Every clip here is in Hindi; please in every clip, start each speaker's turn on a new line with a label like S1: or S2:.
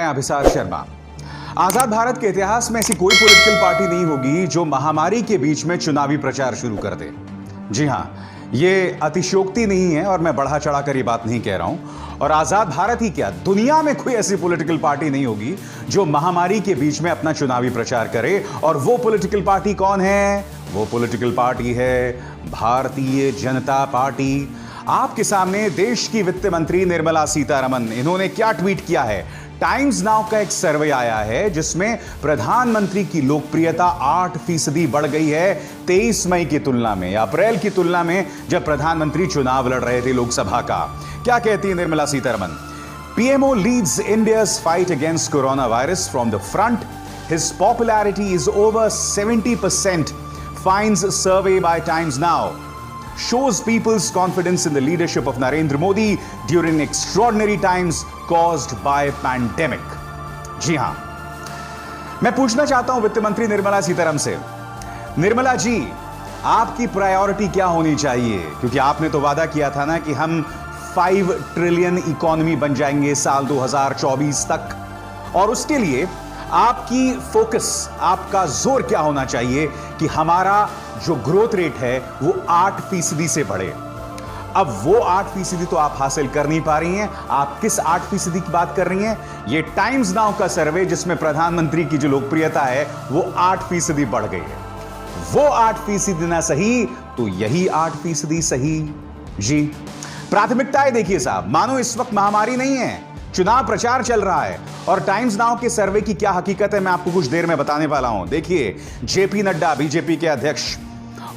S1: हैं अभिसार शर्मा। आजाद भारत के इतिहास में ऐसी कोई पॉलिटिकल पार्टी नहीं होगी जो महामारी के बीच में चुनावी प्रचार शुरू कर दे। जी हां, ये अतिशयोक्ति नहीं है और मैं बढ़ा चढ़ाकर ये बात नहीं कह रहा हूं। और आजाद भारत ही क्या, दुनिया में कोई ऐसी पॉलिटिकल पार्टी नहीं होगी जो महामारी के बीच में अपना चुनावी प्रचार करे। और वो पॉलिटिकल पार्टी कौन है? वो पॉलिटिकल पार्टी है भारतीय जनता पार्टी। आपके सामने देश की वित्त मंत्री निर्मला सीतारमण, इन्होंने क्या ट्वीट किया है? टाइम्स नाउ का एक सर्वे आया है जिसमें प्रधानमंत्री की लोकप्रियता 8% बढ़ गई है 23 मई की तुलना में, अप्रैल की तुलना में, जब प्रधानमंत्री चुनाव लड़ रहे थे लोकसभा का। क्या कहती है Nirmala Sitharaman? PMO leads India's fight against coronavirus from the front. His popularity is over 70%, finds survey by Times Now. Shows people's confidence in the leadership of Narendra Modi during extraordinary times caused by pandemic. जी हां, मैं पूछना चाहता हूं वित्त मंत्री निर्मला सीतारमण से, निर्मला जी, आपकी प्रायोरिटी क्या होनी चाहिए? क्योंकि आपने तो वादा किया था ना कि हम 5 ट्रिलियन इकोनॉमी बन जाएंगे साल 2024 तक, और उसके लिए आपकी फोकस, आपका जोर क्या होना चाहिए कि हमारा जो ग्रोथ रेट है वो 8% से बढ़े। अब वो 8% तो आप हासिल कर नहीं पा रही हैं। आप किस 8% की बात कर रही हैं? ये टाइम्स नाउ का सर्वे जिसमें प्रधानमंत्री की जो लोकप्रियता है वो 8% बढ़ गई है। वो 8% ना सही तो यही 8% सही। जी, प्राथमिकताएं देखिए साहब, मानो इस वक्त महामारी नहीं है, चुनाव प्रचार चल रहा है। और टाइम्स नाउ के सर्वे की क्या हकीकत है मैं आपको कुछ देर में बताने वाला हूं। देखिए, जेपी नड्डा, बीजेपी के अध्यक्ष,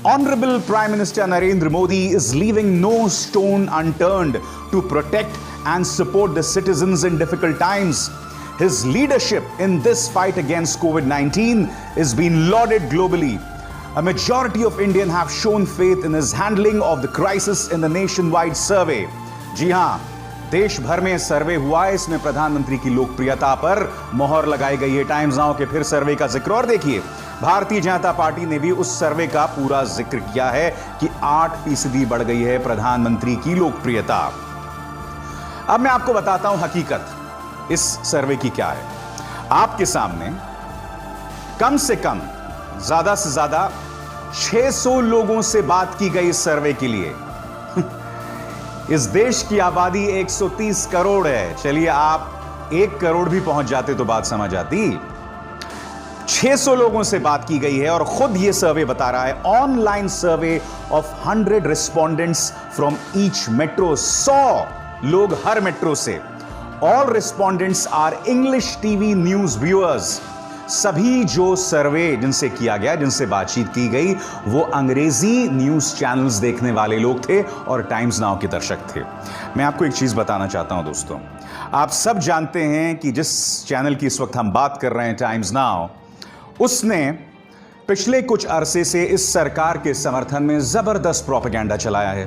S1: Honorable Prime Minister Narendra Modi is leaving no stone unturned to protect and support the citizens in difficult times. His leadership in this fight against COVID-19 is being lauded globally. A majority of Indians have shown faith in his handling of the crisis in the nationwide survey. जी हां, देश भर में सर्वे हुआ है, इसमें प्रधानमंत्री की लोकप्रियता पर मोहर लगाई गई है। टाइम्स नाउ के फिर सर्वे का जिक्र, और देखिए भारतीय जनता पार्टी ने भी उस सर्वे का पूरा जिक्र किया है कि 8% बढ़ गई है प्रधानमंत्री की लोकप्रियता। अब मैं आपको बताता हूं हकीकत इस सर्वे की क्या है। आपके सामने कम से कम, ज्यादा से ज्यादा 600 लोगों से बात की गई इस सर्वे के लिए। इस देश की आबादी 130 करोड़ है। चलिए आप 1 करोड़ भी पहुंच जाते तो बात समझ आती। 600 लोगों से बात की गई है और खुद यह सर्वे बता रहा है, online survey of 100 respondents from each metro, 100 लोग हर मेट्रो से। All respondents are English TV news viewers. सभी जो सर्वे जिनसे किया गया, जिनसे बातचीत की गई, वो अंग्रेजी न्यूज चैनल्स देखने वाले लोग थे और टाइम्स नाउ के दर्शक थे। मैं आपको एक चीज बताना चाहता हूं दोस्तों, आप सब जानते हैं कि जिस चैनल की इस वक्त हम बात कर रहे हैं, टाइम्स नाउ, उसने पिछले कुछ अरसे से इस सरकार के समर्थन में जबरदस्त प्रोपेगेंडा चलाया है।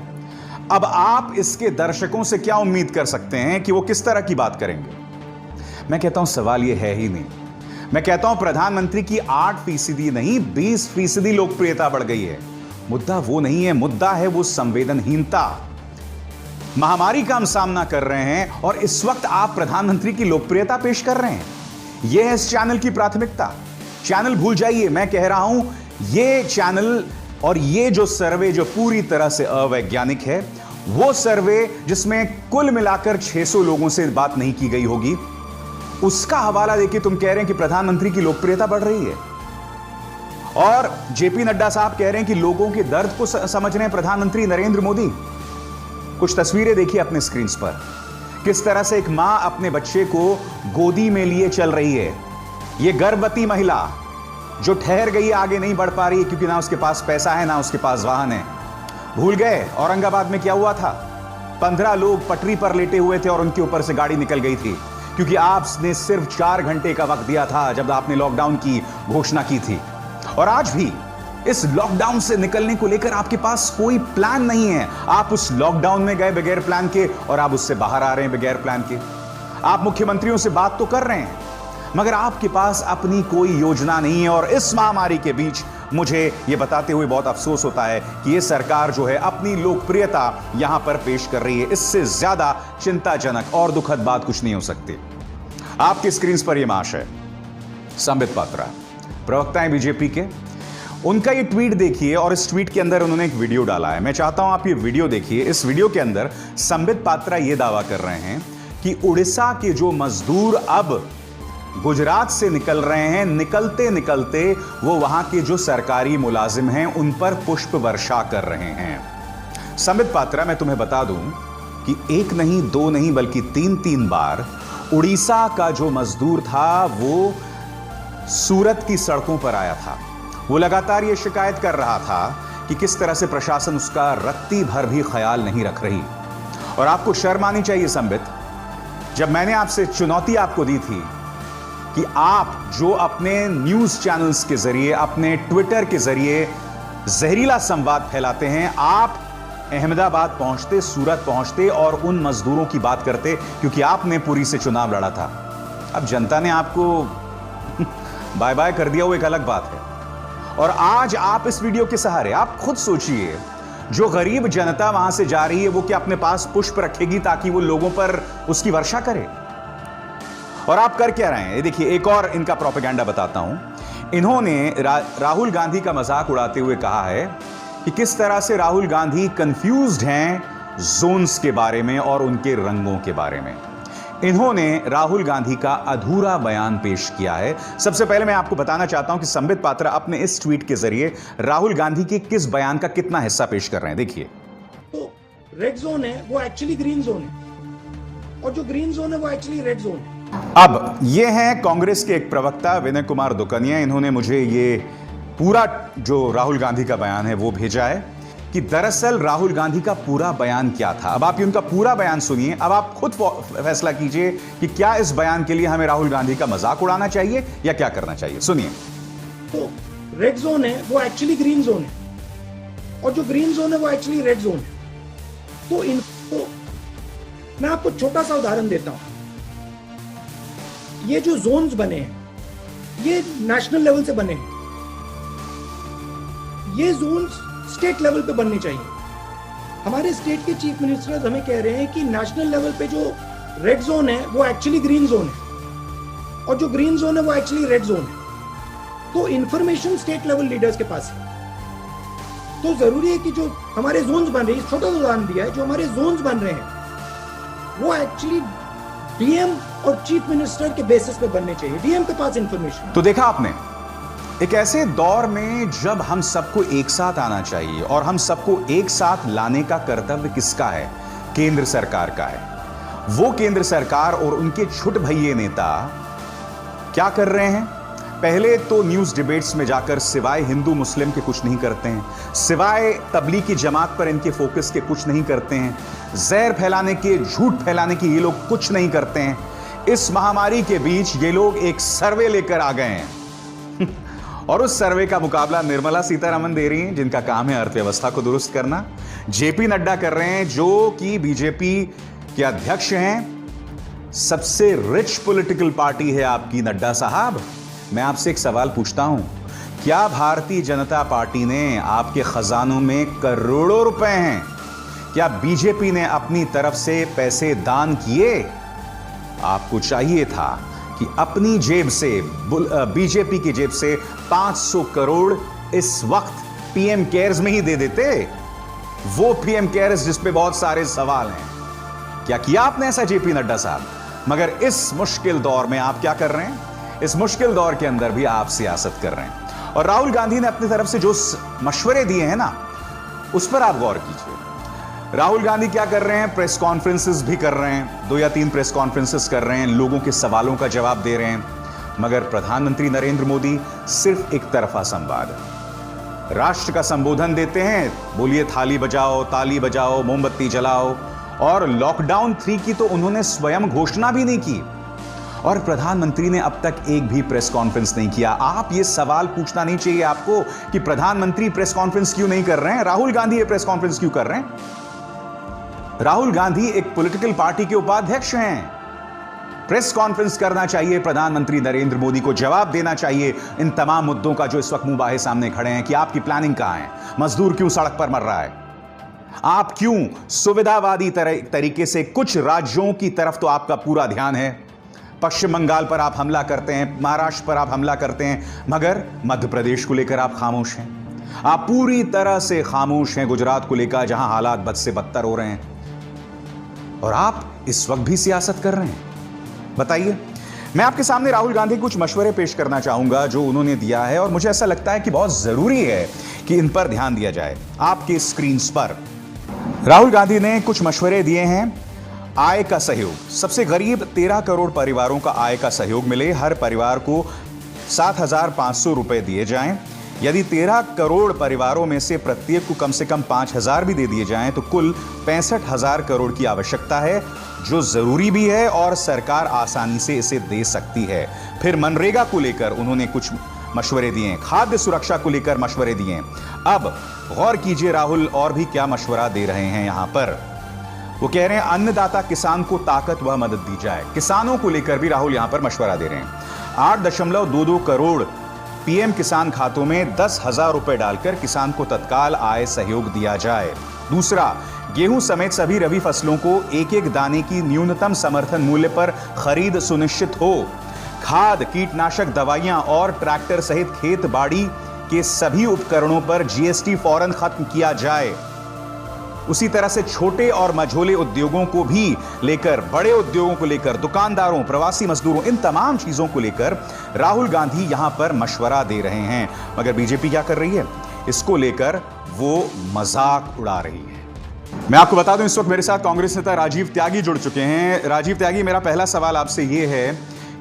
S1: अब आप इसके दर्शकों से क्या उम्मीद कर सकते हैं कि वो किस तरह की बात करेंगे? मैं कहता हूं सवाल यह है ही नहीं। मैं कहता हूं प्रधानमंत्री की 8% नहीं 20% लोकप्रियता बढ़ गई है। मुद्दा वो नहीं है, मुद्दा है वो संवेदनहीनता। महामारी का हम सामना कर रहे हैं और इस वक्त आप प्रधानमंत्री की लोकप्रियता पेश कर रहे हैं। यह है इस चैनल की प्राथमिकता। चैनल भूल जाइए, मैं कह रहा हूं यह चैनल और ये जो सर्वे जो पूरी तरह से अवैज्ञानिक है, वो सर्वे जिसमें कुल मिलाकर 600 लोगों से बात नहीं की गई होगी, उसका हवाला देके तुम कह रहे हैं कि प्रधानमंत्री की लोकप्रियता बढ़ रही है। और जेपी नड्डा साहब कह रहे हैं कि लोगों के दर्द को समझ रहे हैं प्रधानमंत्री नरेंद्र मोदी। कुछ तस्वीरें देखिए अपने स्क्रीन पर, किस तरह से एक मां अपने बच्चे को गोदी में लिए चल रही है। यह गर्भवती महिला जो ठहर गई, आगे नहीं बढ़ पा रही है क्योंकि ना उसके पास पैसा है, ना उसके पास वाहन है। भूल गए औरंगाबाद में क्या हुआ था? 15 लोग पटरी पर लेटे हुए थे और उनके ऊपर से गाड़ी निकल गई थी क्योंकि आपने सिर्फ 4 घंटे का वक्त दिया था जब आपने लॉकडाउन की घोषणा की थी। और आज भी इस लॉकडाउन से निकलने को लेकर आपके पास कोई प्लान नहीं है। आप उस लॉकडाउन में गए बगैर प्लान के और आप उससे बाहर आ रहे हैं बगैर प्लान के। आप मुख्यमंत्रियों से बात तो कर रहे हैं मगर आपके पास अपनी कोई योजना नहीं है। और इस महामारी के बीच मुझे यह बताते हुए बहुत अफसोस होता है कि यह सरकार जो है अपनी लोकप्रियता यहां पर पेश कर रही है। इससे ज्यादा चिंताजनक और दुखद बात कुछ नहीं हो सकती। आपकी स्क्रीन पर यह महाशय संबित पात्रा, प्रवक्ता हैं बीजेपी के। उनका ये ट्वीट देखिए और इस ट्वीट के अंदर उन्होंने एक वीडियो डाला है। मैं चाहता हूं आप ये वीडियो देखिए। इस वीडियो के अंदर संबित पात्रा ये दावा कर रहे हैं कि उड़ीसा के जो मजदूर अब गुजरात से निकल रहे हैं, निकलते निकलते वो वहां के जो सरकारी मुलाजिम हैं उन पर पुष्प वर्षा कर रहे हैं। संबित पात्रा, मैं तुम्हें बता दूं कि एक नहीं, दो नहीं, बल्कि तीन बार उड़ीसा का जो मजदूर था वो सूरत की सड़कों पर आया था। वो लगातार ये शिकायत कर रहा था कि किस तरह से प्रशासन उसका रत्ती भर भी ख्याल नहीं रख रही। और आपको शर्म आनी चाहिए संबित, जब मैंने आपसे चुनौती आपको दी थी कि आप जो अपने न्यूज चैनल्स के जरिए, अपने ट्विटर के जरिए जहरीला संवाद फैलाते हैं, आप अहमदाबाद पहुंचते, सूरत पहुंचते और उन मजदूरों की बात करते, क्योंकि आपने पुरी से चुनाव लड़ा था। अब जनता ने आपको बाय बाय कर दिया, वो एक अलग बात है। और आज आप इस वीडियो के सहारे, आप खुद सोचिए, जो गरीब जनता वहां से जा रही है वो क्या अपने पास पुष्प रखेगी ताकि वो लोगों पर उसकी वर्षा करे? और आप कर क्या रहे हैं? ये देखिए, एक और इनका प्रोपेगेंडा बताता हूं। इन्होंने राहुल गांधी का मजाक उड़ाते हुए कहा है कि किस तरह से राहुल गांधी कंफ्यूज्ड हैं जोन्स के बारे में और उनके रंगों के बारे में। इन्होंने राहुल गांधी का अधूरा बयान पेश किया है। सबसे पहले मैं आपको बताना चाहता हूं कि संबित पात्रा अपने इस ट्वीट के जरिए राहुल गांधी के किस बयान का कितना हिस्सा पेश कर रहे हैं, देखिए।
S2: तो रेड जोन है वो एक्चुअली ग्रीन जोन है, और जो ग्रीन जोन है वो एक्चुअली रेड जोन है।
S1: अब ये हैं कांग्रेस के एक प्रवक्ता विनय कुमार दुकनिया। इन्होंने मुझे ये पूरा जो राहुल गांधी का बयान है वो भेजा है कि दरअसल राहुल गांधी का पूरा बयान क्या था। अब आप उनका पूरा बयान सुनिए। अब आप खुद फैसला कीजिए कि क्या इस बयान के लिए हमें राहुल गांधी का मजाक उड़ाना चाहिए या क्या करना चाहिए। सुनिए।
S2: तो रेड जोन है वो एक्चुअली ग्रीन जोन है, और जो ग्रीन जोन है वो एक्चुअली रेड जोन है। तो मैं आपको छोटा सा उदाहरण देता हूं। ये जो जोन्स बने हैं ये नेशनल लेवल से बने हैं। ये जोन्स स्टेट लेवल पे बनने चाहिए। हमारे स्टेट के चीफ मिनिस्टर हमें कह रहे हैं कि नेशनल लेवल पे जो रेड जोन है वो एक्चुअली ग्रीन जोन है, और जो ग्रीन जोन है वो एक्चुअली रेड जोन है। तो इंफॉर्मेशन स्टेट लेवल लीडर्स के पास है। तो जरूरी है कि जो हमारे जोन्स बन रहे हैं, छोटा सा उदाहरण दिया है, जो हमारे जोन्स बन रहे हैं वो एक्चुअली डीएम और चीफ मिनिस्टर के बेसिस पे बनने चाहिए। डीएम के पास इंफॉर्मेशन।
S1: तो देखा आपने, एक ऐसे दौर में जब हम सबको एक साथ आना चाहिए और हम सबको एक साथ लाने का कर्तव्य किसका है? केंद्र सरकार का है। वो केंद्र सरकार और उनके छुट भैये नेता क्या कर रहे हैं? पहले तो न्यूज डिबेट्स में जाकर सिवाय हिंदू मुस्लिम के कुछ नहीं करते हैं, सिवाय तबलीगी जमात पर इनके फोकस के कुछ नहीं करते हैं, जहर फैलाने के, झूठ फैलाने के ये लोग कुछ नहीं करते हैं। इस महामारी के बीच ये लोग एक सर्वे लेकर आ गए हैं और उस सर्वे का मुकाबला निर्मला सीतारमण दे रही हैं, जिनका काम है अर्थव्यवस्था को दुरुस्त करना। जेपी नड्डा कर रहे हैं, जो कि बीजेपी के अध्यक्ष हैं। सबसे रिच पॉलिटिकल पार्टी है आपकी नड्डा साहब। मैं आपसे एक सवाल पूछता हूं, क्या भारतीय जनता पार्टी ने आपके खजानों में करोड़ों रुपए हैं? क्या बीजेपी ने अपनी तरफ से पैसे दान किए? आपको चाहिए था कि अपनी जेब से, बीजेपी की जेब से 500 करोड़ इस वक्त पीएम केयर्स में ही दे देते। वो पीएम केयर्स जिस पे बहुत सारे सवाल हैं। क्या किया आपने ऐसा जेपी नड्डा साहब? मगर इस मुश्किल दौर में आप क्या कर रहे हैं? इस मुश्किल दौर के अंदर भी आप सियासत कर रहे हैं। और राहुल गांधी ने अपनी तरफ से जो मशवरे दिए हैं ना, उस पर आप गौर कीजिए। राहुल गांधी क्या कर रहे हैं? प्रेस कॉन्फ्रेंसेस भी कर रहे हैं, 2 या 3 प्रेस कॉन्फ्रेंसेस कर रहे हैं, लोगों के सवालों का जवाब दे रहे हैं। मगर प्रधानमंत्री नरेंद्र मोदी सिर्फ एक तरफा संवाद, राष्ट्र का संबोधन देते हैं, बोलिए थाली बजाओ, ताली बजाओ, मोमबत्ती जलाओ। और लॉकडाउन 3 की तो उन्होंने स्वयं घोषणा भी नहीं की, और प्रधानमंत्री ने अब तक एक भी प्रेस कॉन्फ्रेंस नहीं किया। आप ये सवाल पूछना नहीं चाहिए आपको कि प्रधानमंत्री प्रेस कॉन्फ्रेंस क्यों नहीं कर रहे हैं, राहुल गांधी ये प्रेस कॉन्फ्रेंस क्यों कर रहे हैं? राहुल गांधी एक पॉलिटिकल पार्टी के उपाध्यक्ष हैं। प्रेस कॉन्फ्रेंस करना चाहिए, प्रधानमंत्री नरेंद्र मोदी को जवाब देना चाहिए इन तमाम मुद्दों का जो इस वक्त मुंह बाहे सामने खड़े हैं कि आपकी प्लानिंग कहां है, मजदूर क्यों सड़क पर मर रहा है, आप क्यों सुविधावादी तरीके से, कुछ राज्यों की तरफ तो आपका पूरा ध्यान है, पश्चिम बंगाल पर आप हमला करते हैं, महाराष्ट्र पर आप हमला करते हैं, मगर मध्य प्रदेश को लेकर आप खामोश हैं। आप पूरी तरह से खामोश हैं गुजरात को लेकर, जहां हालात बद से बदतर हो रहे हैं, और आप इस वक्त भी सियासत कर रहे हैं। बताइए, मैं आपके सामने राहुल गांधी कुछ मशवरे पेश करना चाहूंगा जो उन्होंने दिया है, और मुझे ऐसा लगता है कि बहुत जरूरी है कि इन पर ध्यान दिया जाए। आपके स्क्रीन पर राहुल गांधी ने कुछ मशवरे दिए हैं। आय का सहयोग, सबसे गरीब 13 करोड़ परिवारों का आय का सहयोग मिले, हर परिवार को 7,500 रुपए दिए जाएं। यदि 13 करोड़ परिवारों में से प्रत्येक को कम से कम 5,000 भी दे दिए जाएं तो कुल 65,000 करोड़ की आवश्यकता है, जो जरूरी भी है और सरकार आसानी से इसे दे सकती है। फिर मनरेगा को लेकर उन्होंने कुछ मशवरे दिए, खाद्य सुरक्षा को लेकर मशवरे दिए। अब गौर कीजिए राहुल और भी क्या मशवरा दे रहे हैं यहां पर। वो कह रहे हैं अन्नदाता किसान को ताकत व मदद दी जाए। किसानों को लेकर भी राहुल यहां पर मशवरा दे रहे हैं। 8.22 करोड़ पीएम किसान खातों में 10,000 रुपए डालकर किसान को तत्काल आय सहयोग दिया जाए। दूसरा, गेहूं समेत सभी रबी फसलों को एक एक दाने की न्यूनतम समर्थन मूल्य पर खरीद सुनिश्चित हो। खाद, कीटनाशक दवाइयां और ट्रैक्टर सहित खेत बाड़ी के सभी उपकरणों पर जीएसटी फौरन खत्म किया जाए। उसी तरह से छोटे और मझोले उद्योगों को भी लेकर, बड़े उद्योगों को लेकर, दुकानदारों, प्रवासी मजदूरों, इन तमाम चीजों को लेकर राहुल गांधी यहां पर मशवरा दे रहे हैं। मगर बीजेपी क्या कर रही है? इसको लेकर वो मजाक उड़ा रही है। मैं आपको बता दूं, इस वक्त मेरे साथ कांग्रेस नेता राजीव त्यागी जुड़ चुके हैं। राजीव त्यागी, मेरा पहला सवाल आपसे यह है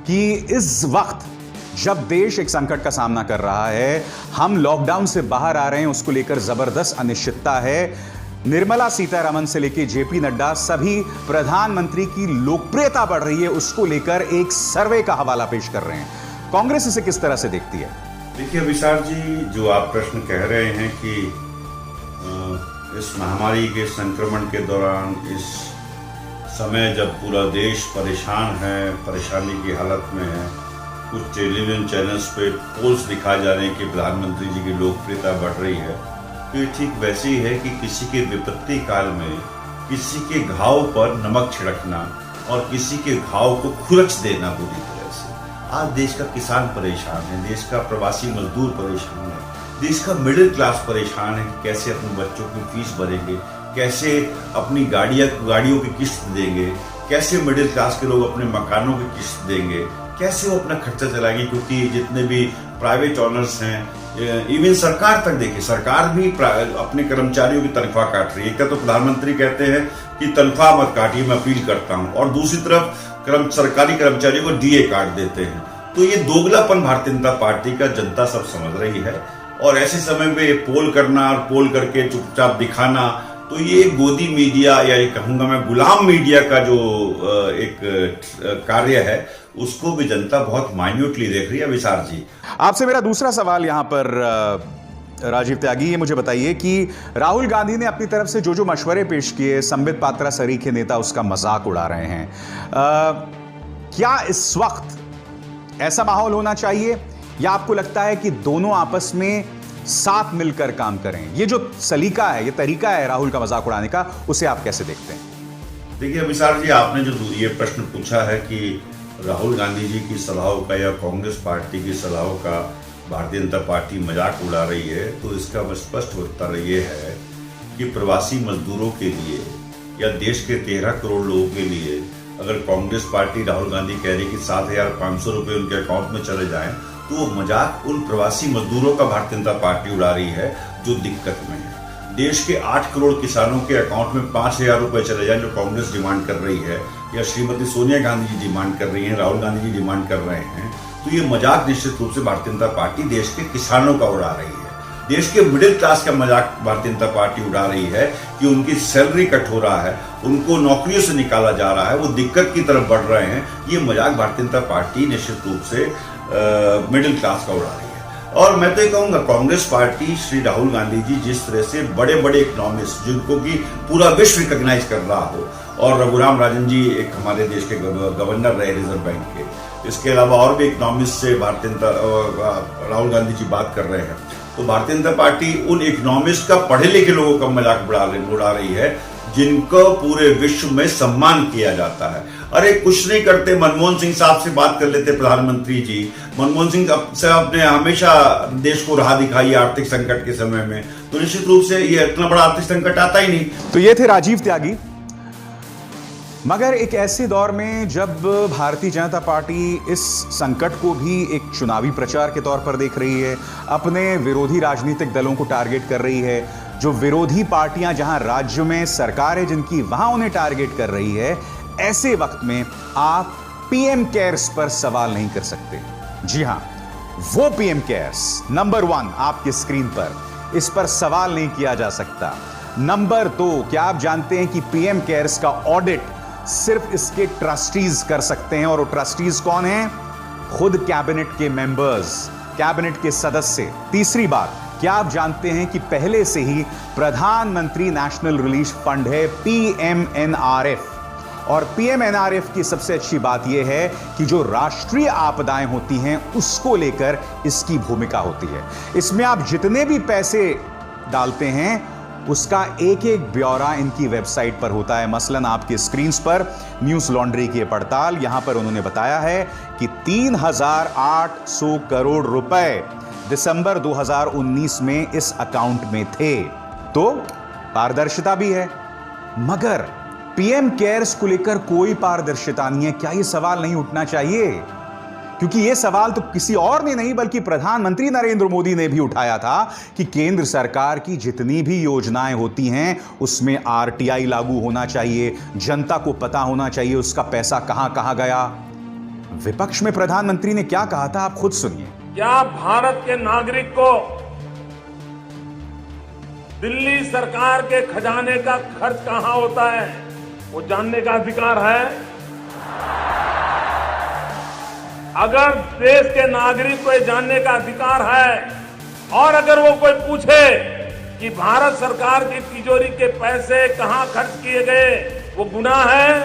S1: कि इस वक्त जब देश एक संकट का सामना कर रहा है, हम लॉकडाउन से बाहर आ रहे हैं, उसको लेकर जबरदस्त अनिश्चितता है। निर्मला सीतारमण से लेकर जेपी नड्डा, सभी प्रधानमंत्री की लोकप्रियता बढ़ रही है, उसको लेकर एक सर्वे का हवाला पेश कर रहे हैं। कांग्रेस इसे किस तरह से देखती है?
S3: देखिए विशाल जी, जो आप प्रश्न कह रहे हैं कि इस महामारी के संक्रमण के दौरान, इस समय जब पूरा देश परेशान है, परेशानी की हालत में है, कुछ टेलीविजन चैनल्स पे पोल्स दिखाए जा रहे हैं कि प्रधानमंत्री जी की लोकप्रियता बढ़ रही है, तो ये ठीक वैसे ही है कि किसी के विपत्ति काल में किसी के घाव पर नमक छिड़कना और किसी के घाव को खुरच देना बुरी तरह से। आज देश का किसान परेशान है, देश का प्रवासी मजदूर परेशान है, देश का मिडिल क्लास परेशान है कि कैसे अपने बच्चों की फीस भरेंगे, कैसे अपनी गाड़ियों की किस्त देंगे, कैसे मिडिल क्लास के लोग अपने मकानों की किस्त देंगे, कैसे वो अपना खर्चा चलाएंगे। क्योंकि जितने भी प्राइवेट ऑनर्स हैं, इवन सरकार तक, देखिए सरकार भी अपने कर्मचारियों की तनख्वाह काट रही है। क्या तो प्रधानमंत्री कहते हैं कि तनख्वाह मत काटिए, मैं अपील करता हूं, और दूसरी तरफ सरकारी कर्मचारियों को डीए काट देते हैं। तो ये दोगलापन भारतीय जनता पार्टी का जनता सब समझ रही है, और ऐसे समय में पोल करना और पोल करके चुपचाप दिखाना, तो ये गोदी मीडिया, या ये कहूंगा मैं गुलाम मीडिया का जो एक कार्य है, उसको भी जनता बहुत माइन्यूटली देख रही है। विशाल जी,
S1: आपसे मेरा दूसरा सवाल यहां पर राजीव त्यागी, ये मुझे बताइए कि राहुल गांधी ने अपनी तरफ से जो जो मशवरे पेश किए, संबित पात्रा सरीखे नेता उसका मजाक उड़ा रहे हैं। क्या इस वक्त ऐसा माहौल होना चाहिए, या आपको लगता है कि दोनों आपस में साथ मिलकर काम करें? ये जो सलीका है, ये तरीका है राहुल का मजाक उड़ाने का, उसे आप कैसे देखते हैं?
S3: देखिए विशाल जी, आपने जो ये प्रश्न पूछा है कि राहुल गांधी जी की सलाहों का या कांग्रेस पार्टी की सलाहों का भारतीय जनता पार्टी मजाक उड़ा रही है, तो इसका स्पष्ट उत्तर ये है कि प्रवासी मजदूरों के लिए या देश के 13 करोड़ लोगों के लिए अगर कांग्रेस पार्टी, राहुल गांधी कह रही कि 7,500 रुपये उनके अकाउंट में चले जाएं, तो वो मजाक उन प्रवासी मजदूरों का भारतीय जनता पार्टी उड़ा रही है जो दिक्कत में है। देश के 8 करोड़ किसानों के अकाउंट में 5,000 रुपए चले जाएं, जो कांग्रेस डिमांड कर रही है, या श्रीमती सोनिया गांधी जी डिमांड कर रही हैं, राहुल गांधी जी डिमांड कर रहे हैं, तो ये मजाक निश्चित रूप से भारतीय जनता पार्टी देश के किसानों का उड़ा रही है। देश के मिडिल क्लास का मजाक भारतीय जनता पार्टी उड़ा रही है कि उनकी सैलरी कट हो रहा है, उनको नौकरियों से निकाला जा रहा है, वो दिक्कत की तरफ बढ़ रहे हैं। ये मजाक भारतीय जनता पार्टी निश्चित रूप से मिडिल क्लास का उड़ा रही है। और मैं तो ये कहूंगा, कांग्रेस पार्टी, श्री राहुल गांधी जी जिस तरह से बड़े बड़े इकोनॉमिस्ट, जिनको कि पूरा विश्व रिकॉग्नाइज कर रहा हो, और रघुराम राजन जी एक हमारे देश के गवर्नर रहे रिजर्व बैंक के, इसके अलावा और भी इकोनॉमिस्ट से भारतीय जनता राहुल गांधी जी बात कर रहे हैं, तो भारतीय जनता पार्टी उन इकोनॉमिस्ट का, पढ़े लिखे लोगों का मजाक उड़ा रही है जिनको पूरे विश्व में सम्मान किया जाता है। अरे कुछ नहीं करते, मनमोहन सिंह साहब से बात कर लेते प्रधानमंत्री जी। मनमोहन सिंह साहब ने हमेशा देश को राह दिखाई आर्थिक संकट के समय में, तो निश्चित रूप से ये इतना बड़ा आर्थिक संकट आता ही नहीं।
S1: तो ये थे राजीव त्यागी। मगर एक ऐसे दौर में जब भारतीय जनता पार्टी इस संकट को भी एक चुनावी प्रचार के तौर पर देख रही है, अपने विरोधी राजनीतिक दलों को टारगेट कर रही है, जो विरोधी पार्टियां जहां राज्य में सरकार है जिनकी, वहां उन्हें टारगेट कर रही है, ऐसे वक्त में आप पीएम केयर्स पर सवाल नहीं कर सकते। जी हां, वो पीएम केयर्स नंबर 1 आपकी स्क्रीन पर, इस पर सवाल नहीं किया जा सकता। नंबर 2, क्या आप जानते हैं कि पीएम केयर्स का ऑडिट सिर्फ इसके ट्रस्टीज कर सकते हैं, और वो ट्रस्टीज कौन हैं? खुद कैबिनेट के मेंबर्स, कैबिनेट के सदस्य। तीसरी बात, क्या आप जानते हैं कि पहले से ही प्रधानमंत्री नेशनल रिलीफ फंड है PMNRF, और PMNRF की सबसे अच्छी बात यह है कि जो राष्ट्रीय आपदाएं होती हैं उसको लेकर इसकी भूमिका होती है। इसमें आप जितने भी पैसे डालते हैं उसका एक एक ब्यौरा इनकी वेबसाइट पर होता है। मसलन आपके स्क्रीन पर न्यूज लॉन्ड्री की पड़ताल, यहां पर उन्होंने बताया है कि 3,800 करोड़ रुपए दिसंबर 2019 में इस अकाउंट में थे। तो पारदर्शिता भी है, मगर पीएम केयर्स को लेकर कोई पारदर्शिता नहीं है। क्या यह सवाल नहीं उठना चाहिए? क्योंकि यह सवाल तो किसी और ने नहीं बल्कि प्रधानमंत्री नरेंद्र मोदी ने भी उठाया था कि केंद्र सरकार की जितनी भी योजनाएं होती हैं उसमें RTI लागू होना चाहिए, जनता को पता होना चाहिए उसका पैसा कहां कहां गया। विपक्ष में प्रधानमंत्री ने क्या कहा था, आप खुद सुनिए।
S4: क्या भारत के नागरिक को दिल्ली सरकार के खजाने का खर्च कहां होता है वो जानने का अधिकार है? अगर देश के नागरिक को जानने का अधिकार है, और अगर वो कोई पूछे कि भारत सरकार की तिजोरी के पैसे कहां खर्च किए गए, वो गुनाह है?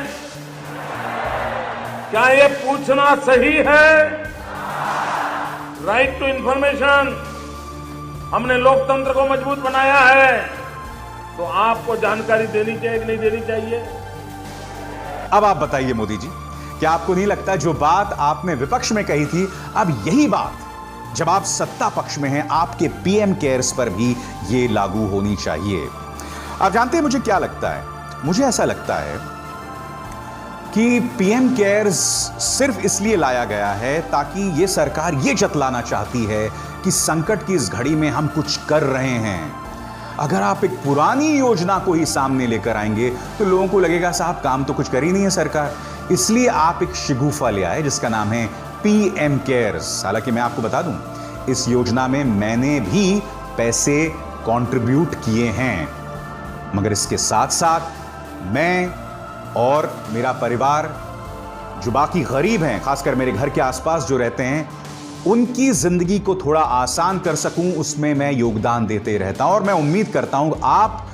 S4: क्या ये पूछना सही है? राइट टू इंफॉर्मेशन, हमने लोकतंत्र को मजबूत बनाया है, तो आपको जानकारी देनी चाहिए कि नहीं देनी चाहिए?
S1: अब आप बताइए मोदी जी, क्या आपको नहीं लगता जो बात आपने विपक्ष में कही थी, अब यही बात जब आप सत्ता पक्ष में हैं आपके पीएम केयर्स पर भी ये लागू होनी चाहिए? आप जानते हैं मुझे क्या लगता है? मुझे ऐसा लगता है कि पीएम केयर्स सिर्फ इसलिए लाया गया है ताकि ये सरकार ये जतलाना चाहती है कि संकट की इस घड़ी में हम कुछ कर रहे हैं। अगर आप एक पुरानी योजना को ही सामने लेकर आएंगे तो लोगों को लगेगा साहब काम तो कुछ कर ही नहीं है सरकार, इसलिए आप एक शिगुफा ले आए जिसका नाम है पीएम केयर्स। हालांकि मैं आपको बता दूं, इस योजना में मैंने भी पैसे कंट्रीब्यूट किए हैं, मगर इसके साथ साथ मैं और मेरा परिवार जो बाकी गरीब हैं, खासकर मेरे घर के आसपास जो रहते हैं, उनकी जिंदगी को थोड़ा आसान कर सकूं, उसमें मैं योगदान देते रहता हूं। और मैं उम्मीद करता हूं आप,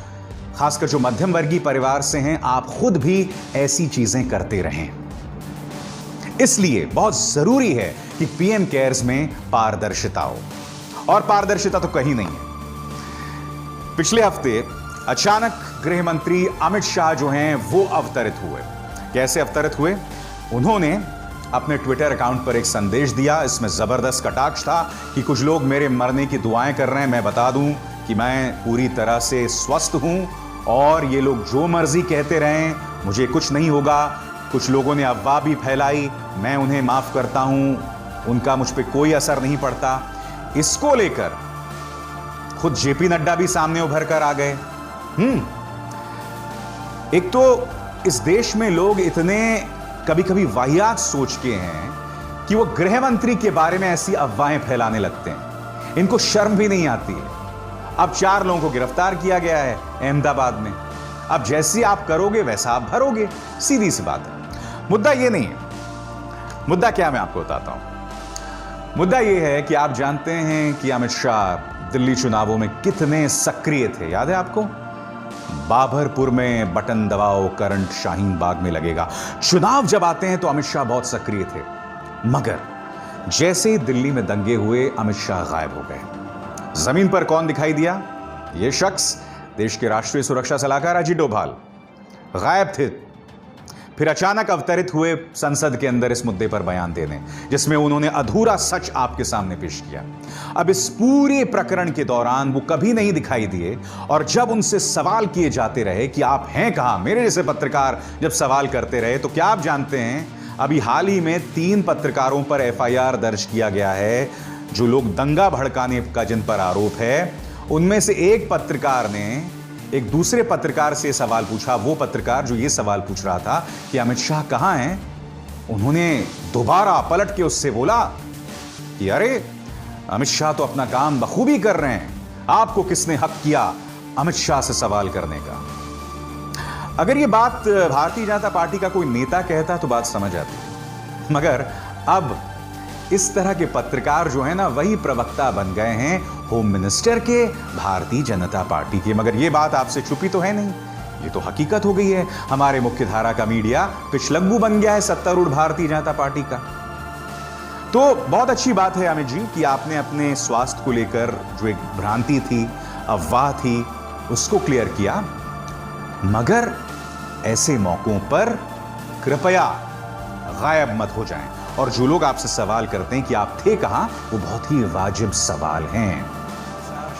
S1: खासकर जो मध्यम वर्गीय परिवार से हैं, आप खुद भी ऐसी चीजें करते रहें। इसलिए बहुत जरूरी है कि पीएम केयर्स में पारदर्शिता हो, और पारदर्शिता तो कहीं नहीं है। पिछले हफ्ते अचानक गृह मंत्री अमित शाह जो हैं वो अवतरित हुए। कैसे अवतरित हुए? उन्होंने अपने ट्विटर अकाउंट पर एक संदेश दिया, इसमें जबरदस्त कटाक्ष था कि कुछ लोग मेरे मरने की दुआएं कर रहे हैं। मैं बता दूं कि मैं पूरी तरह से स्वस्थ हूं और ये लोग जो मर्जी कहते रहें, मुझे कुछ नहीं होगा। कुछ लोगों ने अफवाह भी फैलाई, मैं उन्हें माफ करता हूं, उनका मुझ पर कोई असर नहीं पड़ता। इसको लेकर खुद जेपी नड्डा भी सामने उभर कर आ गए। एक तो इस देश में लोग इतने कभी कभी वाहियात सोच के हैं कि वो गृह मंत्री के बारे में ऐसी अफवाहें फैलाने लगते हैं, इनको शर्म भी नहीं आती है। अब 4 लोगों को गिरफ्तार किया गया है अहमदाबाद में। अब जैसी आप करोगे वैसा आप भरोगे, सीधी सी बात है। मुद्दा ये नहीं है। मुद्दा क्या, मैं आपको बताता हूं। मुद्दा ये है कि आप जानते हैं कि अमित शाह दिल्ली चुनावों में कितने सक्रिय थे, याद है आपको? बाबरपुर में बटन दबाओ करंट शाहीन बाग में लगेगा। चुनाव जब आते हैं तो अमित शाह बहुत सक्रिय थे, मगर जैसे ही दिल्ली में दंगे हुए अमित शाह गायब हो गए। जमीन पर कौन दिखाई दिया? यह शख्स देश के राष्ट्रीय सुरक्षा सलाहकार अजीत डोभाल गायब थे। फिर अचानक अवतरित हुए संसद के अंदर इस मुद्दे पर बयान देने, जिसमें उन्होंने अधूरा सच आपके सामने पेश किया। अब इस पूरे प्रकरण के दौरान वो कभी नहीं दिखाई दिए, और जब उनसे सवाल किए जाते रहे कि आप हैं कहां, मेरे जैसे पत्रकार जब सवाल करते रहे, तो क्या आप जानते हैं अभी हाल ही में 3 पत्रकारों पर एफआईआर दर्ज किया गया है, जो लोग दंगा भड़काने का जिन पर आरोप है। उनमें से एक पत्रकार ने एक दूसरे पत्रकार से सवाल पूछा, वो पत्रकार जो ये सवाल पूछ रहा था कि अमित शाह कहां हैं, उन्होंने दोबारा पलट के उससे बोला कि अरे अमित शाह तो अपना काम बखूबी कर रहे हैं, आपको किसने हक किया अमित शाह से सवाल करने का। अगर ये बात भारतीय जनता पार्टी का कोई नेता कहता तो बात समझ आती, मगर अब इस तरह के पत्रकार जो है ना, वही प्रवक्ता बन गए हैं होम मिनिस्टर के, भारतीय जनता पार्टी के। मगर ये बात आपसे छुपी तो है नहीं, ये तो हकीकत हो गई है। हमारे मुख्य धारा का मीडिया पिछलग्गू बन गया है सत्तारूढ़ भारतीय जनता पार्टी का। तो बहुत अच्छी बात है अमित जी कि आपने अपने स्वास्थ्य को लेकर जो एक भ्रांति थी, अफवाह थी, उसको क्लियर किया। मगर ऐसे मौकों पर कृपया गायब मत हो जाएं, और जो लोग आपसे सवाल करते हैं कि आप थे कहां, वो बहुत ही वाजिब सवाल हैं।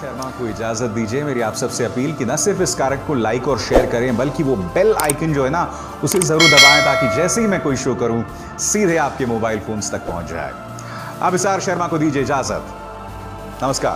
S1: शर्मा को इजाजत दीजिए। मेरी आप सबसे अपील कि न सिर्फ इस कार्यक्रम को लाइक और शेयर करें, बल्कि वो बेल आइकन जो है ना, उसे जरूर दबाएं, ताकि जैसे ही मैं कोई शो करूं सीधे आपके मोबाइल फोन्स तक पहुंच जाए। अब इसार शर्मा को दीजिए इजाजत। नमस्कार।